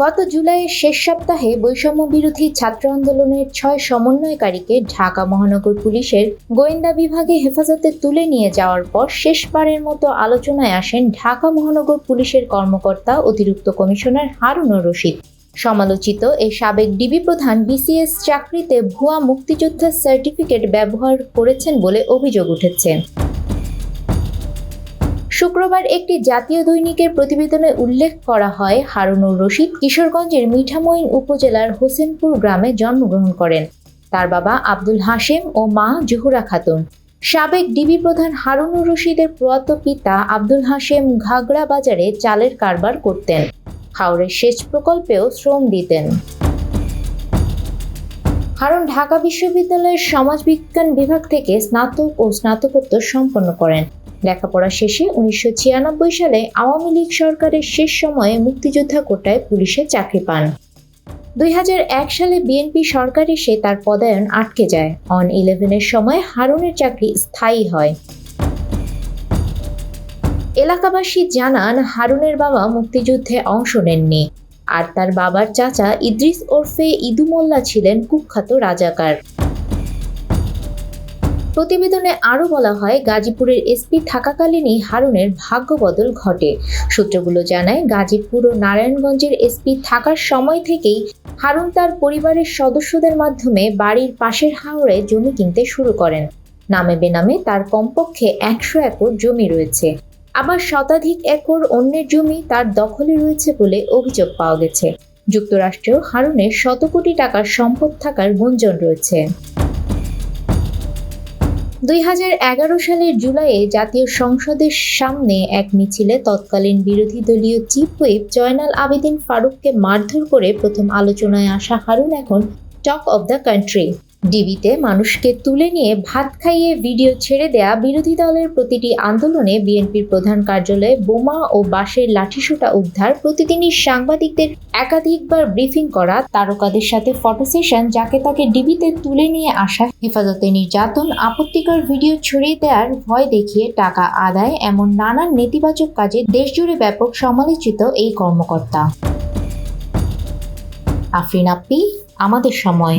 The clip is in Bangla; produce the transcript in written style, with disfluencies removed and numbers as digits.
গত জুলাইয়ের শেষ সপ্তাহে বৈষম্য বিরোধী ছাত্র আন্দোলনের 6 সমন্বয়কারীকে ঢাকা মহানগর পুলিশের গোয়েন্দা বিভাগে হেফাজতে তুলে নিয়ে যাওয়ার পর শেষবারের মতো আলোচনায় আসেন ঢাকা মহানগর পুলিশের কর্মকর্তা অতিরিক্ত কমিশনার হারুনুর রশিদ। সমালোচিত এই সাবেক ডিবি প্রধান বিসিএস চাকরিতে ভুয়া মুক্তিযোদ্ধার সার্টিফিকেট ব্যবহার করেছেন বলে অভিযোগ উঠেছে। শুক্রবার একটি জাতীয় দৈনিকের প্রতিবেদনে উল্লেখ করা হয়, হারুনুর রশিদ কিশোরগঞ্জের মিঠামইন উপজেলার হোসেনপুর গ্রামে জন্মগ্রহণ করেন। তার বাবা আব্দুল হাশেম ও মা জহুরা খাতুন। সাবেক ডিবি প্রধান হারুনুর রশিদের প্রয়াত পিতা আব্দুল হাশেম ঘাগড়া বাজারে চালের কারবার করতেন। হাওরের সেচ প্রকল্পেও শ্রম দিতেন। হারুন ঢাকা বিশ্ববিদ্যালয়ের সমাজবিজ্ঞান বিভাগ থেকে স্নাতক ও স্নাতকোত্তর সম্পন্ন করেন। লেখাপড়া শেষে 1996 সালে আওয়ামী লীগ সরকারের শেষ সময়ে মুক্তিযোদ্ধা কোটায় পুলিশে চাকরি পান। 2001 সালে বিএনপি সরকার এসে তার পদায়ন আটকে যায়। অন 11-এর সময় হারুনের চাকরি স্থায়ী হয়। এলাকাবাসী জানান, হারুনের বাবা মুক্তিযুদ্ধে অংশ নেননি, আর তার বাবার চাচা ইদ্রিস ওরফে ইদু মোল্লা ছিলেন কুখ্যাত রাজাকার। প্রতিবেদনে আরও বলা হয়, গাজীপুরের এসপি থাকাকালীনই হারুনের ভাগ্য বদল ঘটে। সূত্রগুলো জানায়, গাজীপুর ও নারায়ণগঞ্জের এসপি থাকার সময় থেকেই হারুন তার পরিবারের সদস্যদের মাধ্যমে বাড়ির পাশের হাওরে জমি কিনতে শুরু করেন। নামে বেনামে তার কমপক্ষে 100 একর জমি রয়েছে, আবার শতাধিক একর অন্যের জমি তার দখলে রয়েছে বলে অভিযোগ পাওয়া গেছে। যুক্তরাষ্ট্রেও হারুনের শত কোটি টাকার সম্পদ থাকার গুঞ্জন রয়েছে। 2011 সালের জুলাইয়ে জাতীয় সংসদের সামনে এক মিছিলে তৎকালীন বিরোধী দলীয় চিফ হুইপ জয়নাল আবেদিন ফারুককে মারধর করে প্রথম আলোচনায় আসা হারুন এখন টক অব দ্য কান্ট্রি। ডিবিতে মানুষকে তুলে নিয়ে ভাত খাইয়ে ভিডিও ছেড়ে দেয়া, বিরোধী দলের প্রতিটি আন্দোলনে বিএনপির প্রধান কার্যালয়ে বোমা ও বাঁশের লাঠিসোঁটা উদ্ধার, প্রতিদিনই সাংবাদিকদের একাধিকবার ব্রিফিং করা, তারকাদের সাথে ফটো সেশন, যাকে তাকে ডিবিতে তুলে নিয়ে আসা, হেফাজতে নির্যাতন, আপত্তিকর ভিডিও ছড়িয়ে দেওয়ার ভয় দেখিয়ে টাকা আদায়, এমন নানান নেতিবাচক কাজে দেশজুড়ে ব্যাপক সমালোচিত এই কর্মকর্তা। আফরিন আপ্পি, আমাদের সময়।